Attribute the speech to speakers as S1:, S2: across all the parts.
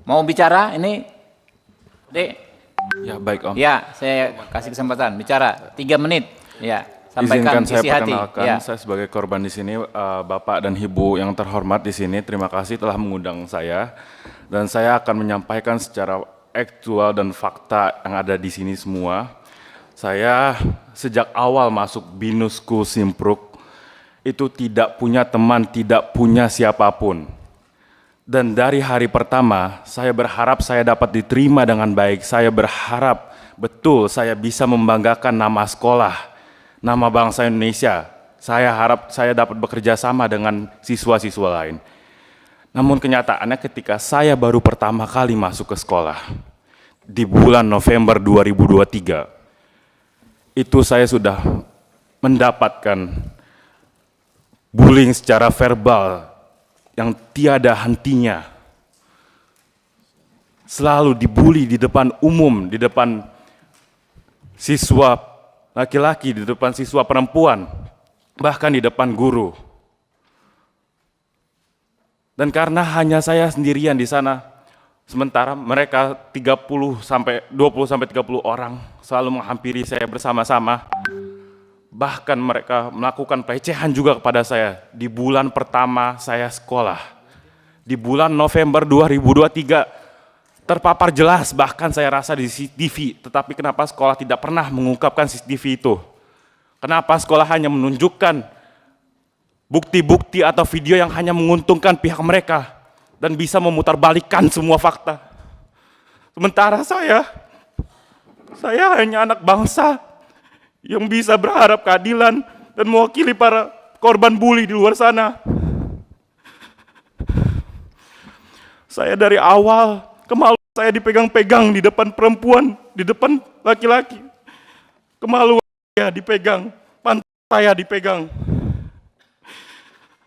S1: Mau bicara ini, Dek?
S2: Ya baik Om.
S1: Ya, saya kasih kesempatan bicara 3 menit. Ya, sampaikan
S2: Izinkan saya
S1: isi hati.
S2: perkenalkan,
S1: Ya.
S2: saya sebagai korban di sini, Bapak dan Ibu yang terhormat di sini, terima kasih telah mengundang saya, dan saya akan menyampaikan secara aktual dan fakta yang ada di sini semua. Saya sejak awal masuk Binus School Simpruk itu tidak punya teman, tidak punya siapapun. Dan dari hari pertama, saya berharap saya dapat diterima dengan baik. Saya berharap betul saya bisa membanggakan nama sekolah, nama bangsa Indonesia. Saya harap saya dapat bekerja sama dengan siswa-siswa lain. Namun kenyataannya ketika saya baru pertama kali masuk ke sekolah, di bulan November 2023, itu saya sudah mendapatkan bullying secara verbal yang tiada hentinya. Selalu dibully di depan umum, di depan siswa laki-laki, di depan siswa perempuan, bahkan di depan guru. Dan karena hanya saya sendirian di sana, sementara mereka 20 sampai 30 orang selalu menghampiri saya bersama-sama. Bahkan mereka melakukan pelecehan juga kepada saya di bulan pertama saya sekolah. Di bulan November 2023 terpapar jelas, bahkan saya rasa di CCTV, tetapi kenapa sekolah tidak pernah mengungkapkan CCTV itu? Kenapa sekolah hanya menunjukkan bukti-bukti atau video yang hanya menguntungkan pihak mereka dan bisa memutarbalikkan semua fakta? Sementara saya hanya anak bangsa yang bisa berharap keadilan dan mewakili para korban bully di luar sana. Saya dari awal kemaluan saya dipegang-pegang di depan perempuan, di depan laki-laki. Kemaluan saya dipegang, pantat saya dipegang.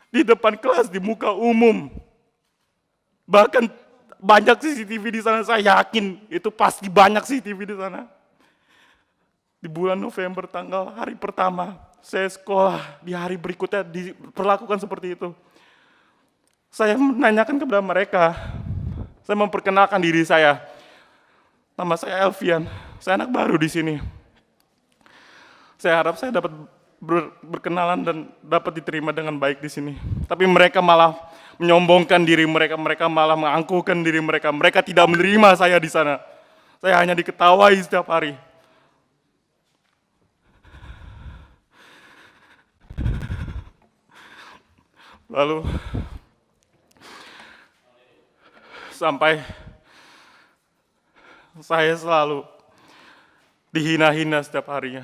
S2: Di depan kelas, di muka umum. Bahkan banyak CCTV di sana, saya yakin itu pasti banyak CCTV di sana. Di bulan November tanggal hari pertama saya sekolah, di hari berikutnya diperlakukan seperti itu. Saya menanyakan kepada mereka, saya memperkenalkan diri saya. Nama saya Elvian, saya anak baru di sini. Saya harap saya dapat berkenalan dan dapat diterima dengan baik di sini. Tapi mereka malah menyombongkan diri mereka, mereka malah mengangkuhkan diri mereka. Mereka tidak menerima saya di sana. Saya hanya diketawai setiap hari. Lalu sampai saya selalu dihina-hina setiap harinya.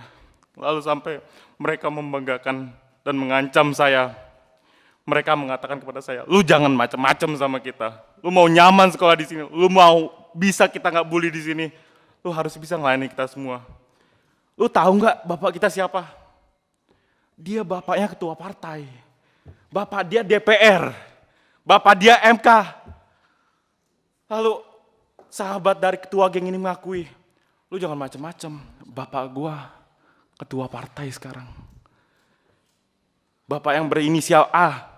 S2: Lalu sampai mereka membanggakan dan mengancam saya. Mereka mengatakan kepada saya, lu jangan macam-macam sama kita. Lu mau nyaman sekolah di sini, lu mau bisa kita nggak bully di sini, lu harus bisa melayani kita semua. Lu tahu nggak bapak kita siapa? Dia bapaknya ketua partai. Bapak dia DPR, bapak dia MK. Lalu sahabat dari ketua geng ini mengakui, lu jangan macem-macem, bapak gua ketua partai sekarang. Bapak yang berinisial A,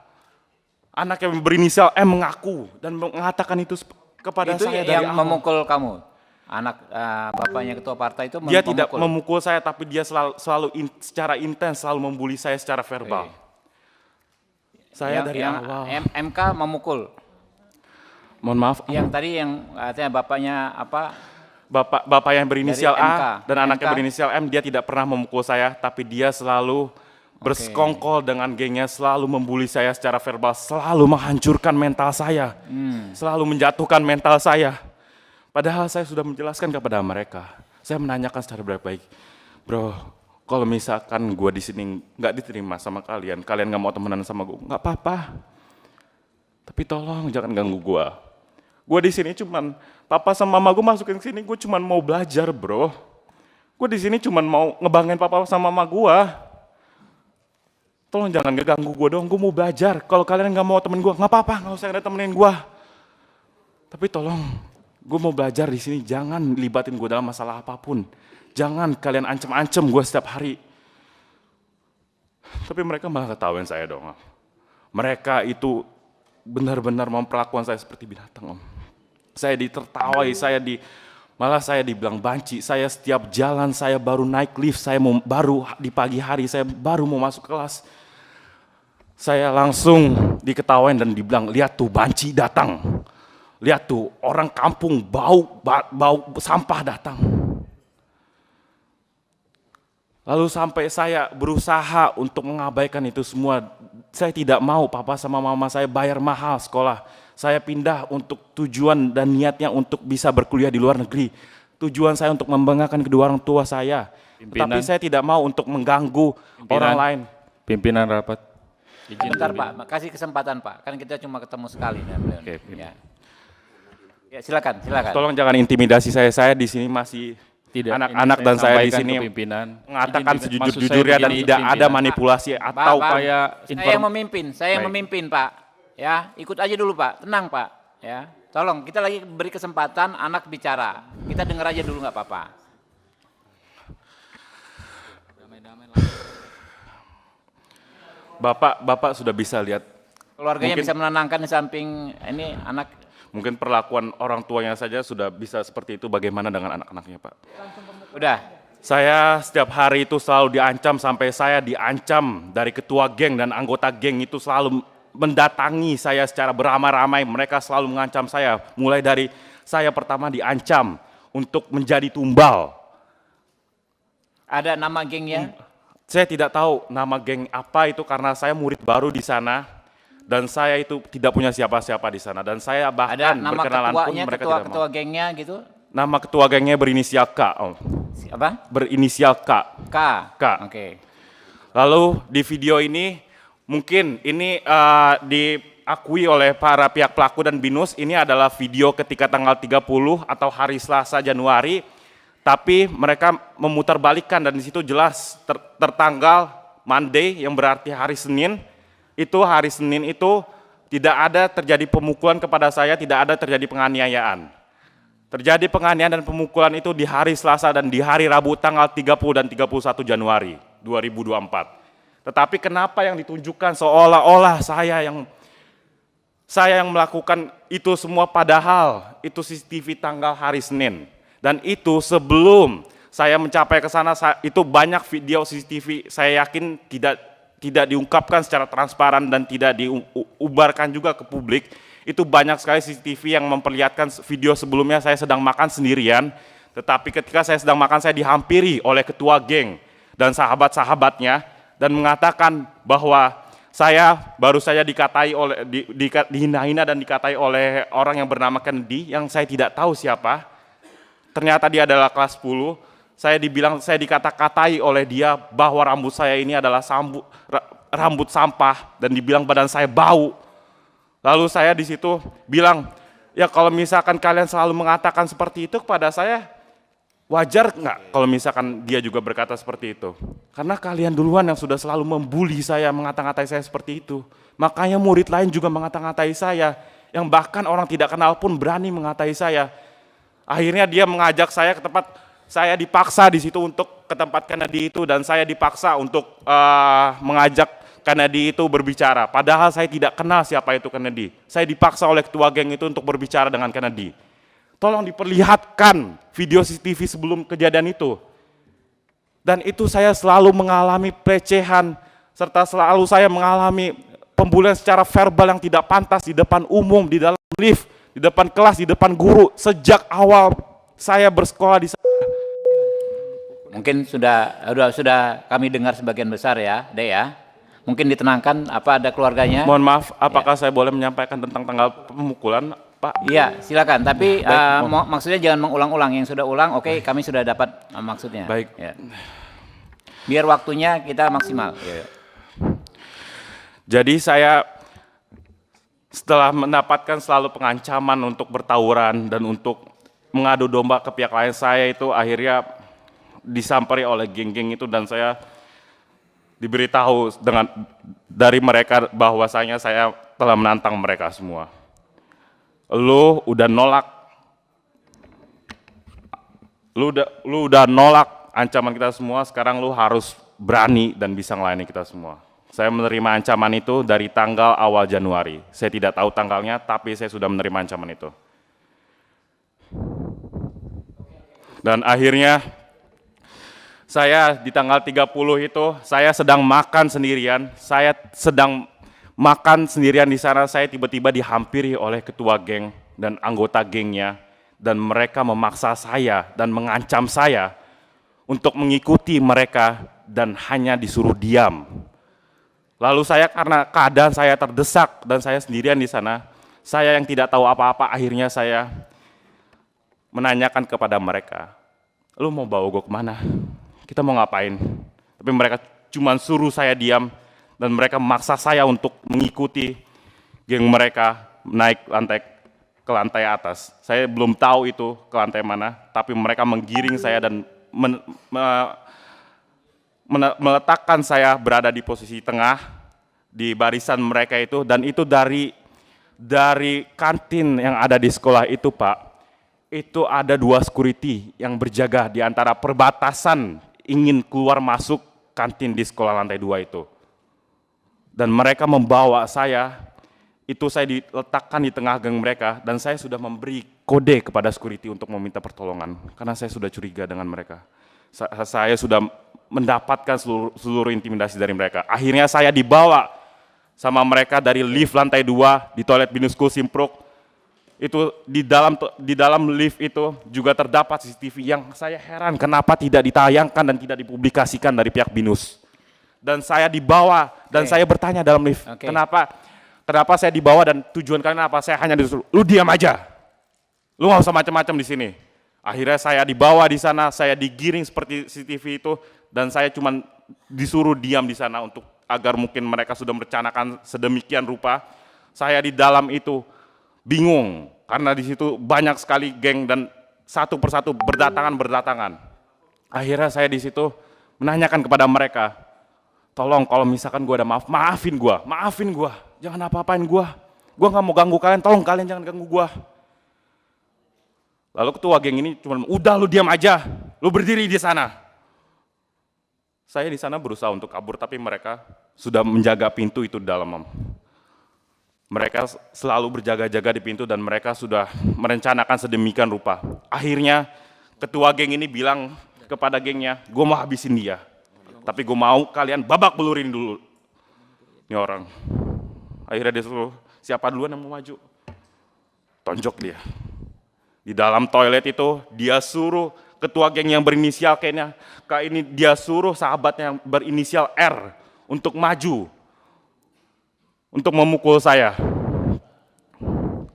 S2: anak yang berinisial M mengaku dan mengatakan itu kepada
S1: Itu
S2: saya dari
S1: yang
S2: awal.
S1: memukul kamu? Anak bapaknya ketua partai itu
S2: Dia tidak memukul saya, tapi dia selalu secara intens selalu membuli saya secara verbal. Saya dari awal.
S1: MK memukul.
S2: Mohon maaf.
S1: Yang tadi yang katanya bapaknya apa?
S2: Bapak yang berinisial
S1: Dari MK.
S2: A dan anak yang berinisial M, dia tidak pernah memukul saya, tapi dia selalu bersekongkol dengan gengnya, selalu membuli saya secara verbal, selalu menghancurkan mental saya, selalu menjatuhkan mental saya. Padahal saya sudah menjelaskan kepada mereka, saya menanyakan secara baik-baik, bro, kalau misalkan gue di sini nggak diterima sama kalian nggak mau temenan sama gue, nggak apa-apa. Tapi tolong jangan ganggu gue. Gue di sini cuman papa sama mama gue masukin ke sini, gue cuman mau belajar, bro. Gue di sini cuman mau ngebanggain papa sama mama gue. Tolong jangan ganggu gue dong, gue mau belajar. Kalau kalian nggak mau temen gue, nggak apa-apa, nggak usah ada temenin gue. Tapi tolong, gue mau belajar di sini, jangan libatin gue dalam masalah apapun. Jangan kalian ancam-ancam gue setiap hari. Tapi mereka malah ketawain saya dong, Om. Mereka itu benar-benar memperlakukan saya seperti binatang, Om. saya ditertawai, malah saya dibilang banci. Saya setiap jalan, saya baru naik lift, baru di pagi hari, saya baru mau masuk kelas. Saya langsung diketawain dan dibilang, lihat tuh banci datang. Lihat tuh orang kampung bau sampah datang. Lalu sampai saya berusaha untuk mengabaikan itu semua. Saya tidak mau papa sama mama saya bayar mahal sekolah. Saya pindah untuk tujuan dan niatnya untuk bisa berkuliah di luar negeri. Tujuan saya untuk membanggakan kedua orang tua saya. Tapi saya tidak mau untuk mengganggu orang lain.
S3: Pimpinan rapat.
S1: Bentar Pak, kasih kesempatan Pak. Kan kita cuma ketemu sekali dengan beliau.
S2: Oke,
S1: Ya. Ya, silakan.
S2: Tolong jangan intimidasi saya. Saya di sini masih anak-anak dan saya di sini mengatakan sejujur-jujurnya dan tidak ada manipulasi atau
S1: saya yang memimpin Pak. Ya, ikut aja dulu Pak, tenang Pak. Ya, tolong kita lagi beri kesempatan anak bicara. Kita dengar aja dulu nggak apa-apa.
S2: Bapak sudah bisa lihat.
S1: Keluarganya bisa menenangkan di samping ini anak.
S2: Mungkin perlakuan orang tuanya saja sudah bisa seperti itu. Bagaimana dengan anak-anaknya Pak?
S1: Udah.
S2: Saya setiap hari itu selalu diancam, sampai saya diancam dari ketua geng dan anggota geng itu selalu mendatangi saya secara beramai-ramai. Mereka selalu mengancam saya, mulai dari saya pertama diancam untuk menjadi tumbal.
S1: Ada nama gengnya?
S2: Saya tidak tahu nama geng apa itu karena saya murid baru di sana dan saya itu tidak punya siapa-siapa di sana dan saya bahkan berkenalan pun mereka tidak mau.
S1: Ketua gengnya gitu?
S2: Nama ketua gengnya berinisial K.
S1: Apa?
S2: Berinisial K.
S1: K.
S2: Oke. Lalu di video ini mungkin ini diakui oleh para pihak pelaku dan BINUS, ini adalah video ketika tanggal 30 atau hari Selasa Januari, tapi mereka memutarbalikkan dan di situ jelas tertanggal Monday yang berarti hari Senin. Itu hari Senin itu tidak ada terjadi pemukulan kepada saya, tidak ada terjadi penganiayaan. Terjadi penganiayaan dan pemukulan itu di hari Selasa dan di hari Rabu tanggal 30 dan 31 Januari 2024. Tetapi kenapa yang ditunjukkan seolah-olah saya yang melakukan itu semua padahal itu CCTV tanggal hari Senin. Dan itu sebelum saya mencapai ke sana itu banyak video CCTV saya yakin tidak diungkapkan secara transparan dan tidak diubarkan juga ke publik. Itu banyak sekali CCTV yang memperlihatkan video sebelumnya saya sedang makan sendirian. Tetapi ketika saya sedang makan saya dihampiri oleh ketua geng dan sahabat-sahabatnya dan mengatakan bahwa saya baru saja dikatai dihina-hina dan dikatai oleh orang yang bernama Kennedy yang saya tidak tahu siapa. Ternyata dia adalah kelas 10. Saya dikata-katai oleh dia bahwa rambut saya ini adalah rambut sampah dan dibilang badan saya bau. Lalu saya di situ bilang, ya kalau misalkan kalian selalu mengatakan seperti itu kepada saya, wajar nggak kalau misalkan dia juga berkata seperti itu? Karena kalian duluan yang sudah selalu membuli saya, mengata-ngatai saya seperti itu. Makanya murid lain juga mengata-ngatai saya, yang bahkan orang tidak kenal pun berani mengatai saya. Akhirnya dia mengajak saya ke tempat, saya dipaksa di situ untuk ke tempat Kennedy itu dan saya dipaksa untuk mengajak Kennedy itu berbicara. Padahal saya tidak kenal siapa itu Kennedy. Saya dipaksa oleh ketua geng itu untuk berbicara dengan Kennedy. Tolong diperlihatkan video CCTV sebelum kejadian itu. Dan itu saya selalu mengalami pelecehan, serta selalu saya mengalami pembulian secara verbal yang tidak pantas di depan umum, di dalam lift, di depan kelas, di depan guru, sejak awal saya bersekolah di sana.
S1: Mungkin sudah kami dengar sebagian besar ya, Dek ya. Mungkin ditenangkan, apa ada keluarganya?
S2: Mohon maaf, apakah saya boleh menyampaikan tentang tanggal pemukulan, Pak?
S1: Iya, silakan. Tapi maksudnya jangan mengulang-ulang. Yang sudah ulang, oke, kami sudah dapat maksudnya.
S2: Baik.
S1: Ya. Biar waktunya kita maksimal. Ya.
S2: Jadi saya setelah mendapatkan selalu pengancaman untuk bertawuran dan untuk mengadu domba ke pihak lain, saya itu akhirnya disamperi oleh geng-geng itu dan saya diberitahu dari mereka bahwasanya saya telah menantang mereka semua. Lu udah nolak ancaman kita semua, sekarang lu harus berani dan bisa melayani kita semua. Saya menerima ancaman itu dari tanggal awal Januari. Saya tidak tahu tanggalnya, tapi saya sudah menerima ancaman itu. Dan akhirnya saya di tanggal 30 itu saya sedang makan sendirian, di sana. Saya tiba-tiba dihampiri oleh ketua geng dan anggota gengnya, dan mereka memaksa saya dan mengancam saya untuk mengikuti mereka dan hanya disuruh diam. Lalu saya, karena keadaan saya terdesak dan saya sendirian di sana, saya yang tidak tahu apa-apa, akhirnya saya menanyakan kepada mereka, lu mau bawa gue kemana? Kita mau ngapain? Tapi mereka cuma suruh saya diam, dan mereka memaksa saya untuk mengikuti geng mereka naik ke lantai atas. Saya belum tahu itu ke lantai mana, tapi mereka menggiring saya dan meletakkan saya berada di posisi tengah di barisan mereka itu, dan itu dari kantin yang ada di sekolah itu, Pak. Itu ada 2 security yang berjaga di antara perbatasan ingin keluar masuk kantin di sekolah lantai 2 itu. Dan mereka membawa saya, itu saya diletakkan di tengah geng mereka, dan saya sudah memberi kode kepada security untuk meminta pertolongan, karena saya sudah curiga dengan mereka. Saya sudah mendapatkan seluruh intimidasi dari mereka. Akhirnya saya dibawa sama mereka dari lift lantai 2 di toilet Binus School Simpruk. Itu di dalam lift itu juga terdapat CCTV yang saya heran kenapa tidak ditayangkan dan tidak dipublikasikan dari pihak Binus. Dan saya dibawa dan saya bertanya dalam lift, kenapa saya dibawa dan tujuan kalian apa? Saya hanya disuruh, lu diam aja, lu nggak usah macam-macam di sini. Akhirnya saya dibawa di sana, saya digiring seperti CCTV itu, dan saya cuma disuruh diam di sana untuk agar mungkin mereka sudah merencanakan sedemikian rupa. Saya di dalam itu bingung karena di situ banyak sekali geng dan satu persatu berdatangan. Akhirnya saya di situ menanyakan kepada mereka, tolong kalau misalkan gue ada maafin gue, jangan apa-apain gue nggak mau ganggu kalian, tolong kalian jangan ganggu gue. Lalu ketua geng ini cuma, udah lu diam aja, lu berdiri di sana. Saya di sana berusaha untuk kabur, tapi mereka sudah menjaga pintu itu di dalam, Om. Mereka selalu berjaga-jaga di pintu dan mereka sudah merencanakan sedemikian rupa. Akhirnya ketua geng ini bilang kepada gengnya, gue mau habisin dia, tapi gue mau kalian babak belurin dulu ini orang. Akhirnya dia suruh, siapa duluan yang mau maju? Tonjok dia. Di dalam toilet itu dia suruh ketua geng yang berinisial dia suruh sahabatnya yang berinisial R untuk maju, untuk memukul saya.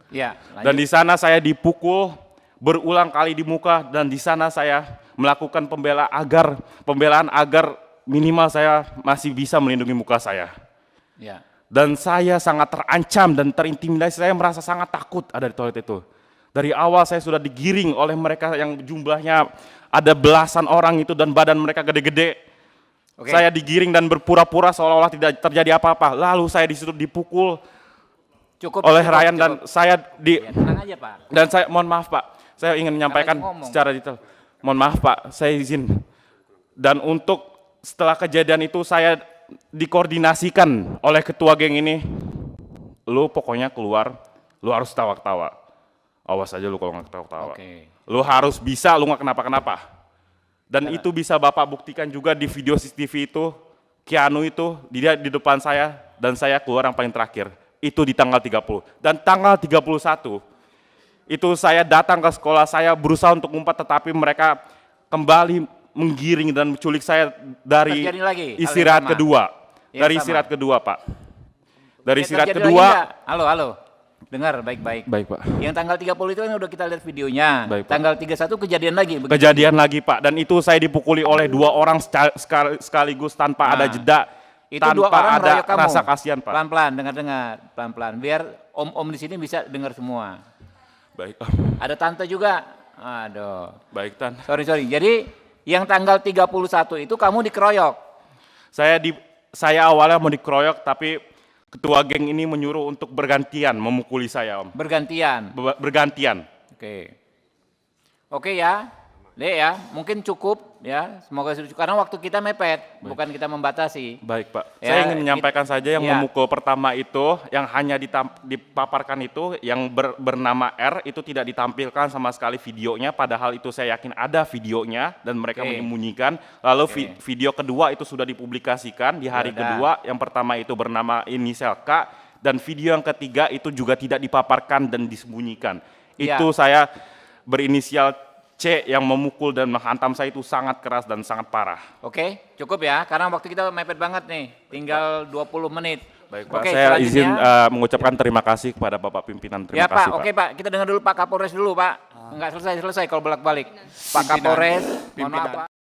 S1: Ya,
S2: dan di sana saya dipukul berulang kali di muka, dan di sana saya melakukan pembelaan agar minimal saya masih bisa melindungi muka saya.
S1: Ya.
S2: Dan saya sangat terancam dan terintimidasi, saya merasa sangat takut ada di toilet itu. Dari awal saya sudah digiring oleh mereka yang jumlahnya ada belasan orang itu dan badan mereka gede-gede. Saya digiring dan berpura-pura seolah-olah tidak terjadi apa-apa. Lalu saya disitu dipukul oleh Ryan dan saya
S1: ya, tenang aja, Pak.
S2: Dan saya mohon maaf, Pak. Saya ingin menyampaikan secara detail. Mohon maaf, Pak, saya izin. Dan untuk setelah kejadian itu saya dikoordinasikan oleh ketua geng ini. Lu pokoknya keluar, lu harus tawa-tawa. Awas aja lu kalau nggak ketawa-tawa. Lu harus bisa, lu nggak kenapa-kenapa. Dan itu bisa Bapak buktikan juga di video CCTV itu, Keanu itu, dia di depan saya, dan saya keluar yang paling terakhir. Itu di tanggal 30. Dan tanggal 31, itu saya datang ke sekolah, saya berusaha untuk ngumpet, tetapi mereka kembali menggiring dan menculik saya dari istirahat kedua. Dari istirahat kedua, Pak. Dari istirahat kedua.
S1: Halo. Dengar baik-baik.
S2: Baik, Pak.
S1: Yang tanggal 30 itu kan udah kita lihat videonya.
S2: Baik, Pak.
S1: Tanggal 31 kejadian lagi. Begitu?
S2: Kejadian lagi, Pak. Dan itu saya dipukuli oleh 2 orang sekaligus tanpa ada jeda.
S1: Itu 2 orang
S2: ada
S1: kamu.
S2: rasa kasihan, Pak.
S1: Pelan-pelan, dengar-dengar. Pelan-pelan. Biar om-om di sini bisa dengar semua.
S2: Baik.
S1: Ada tante juga. Aduh.
S2: Baik, Tan.
S1: Sorry. Jadi yang tanggal 31 itu kamu dikeroyok.
S2: Saya awalnya mau dikeroyok, tapi ketua geng ini menyuruh untuk bergantian memukuli saya, Om.
S1: Bergantian.
S2: Bergantian.
S1: Oke ya. Dek ya, mungkin cukup ya, semoga sudah cukup. Karena waktu kita mepet, bukan kita membatasi.
S2: Baik Pak,
S1: Ya,
S2: saya ingin menyampaikan saja yang
S1: ya.
S2: memukul pertama itu, yang hanya dipaparkan itu, yang bernama R itu tidak ditampilkan sama sekali videonya, padahal itu saya yakin ada videonya dan mereka
S1: Oke.
S2: menyembunyikan. Lalu
S1: Oke.
S2: video kedua itu sudah dipublikasikan di hari
S1: Yaudah.
S2: kedua, yang pertama itu bernama inisial K, dan video yang ketiga itu juga tidak dipaparkan dan disembunyikan.
S1: Ya.
S2: Itu saya berinisial C yang memukul dan menghantam saya itu sangat keras dan sangat parah.
S1: Oke, cukup ya, karena waktu kita mepet banget nih, tinggal 20 menit.
S2: Baik Pak,
S1: Oke,
S2: saya izin
S1: selanjutnya-
S2: mengucapkan terima kasih kepada Bapak Pimpinan.
S1: Ya
S2: Terima
S1: Pak,
S2: kasih
S1: oke Pak, kita dengar dulu Pak Kapolres dulu Pak. Enggak selesai kalau bolak-balik. Pak Kapolres, mohon maaf Pak.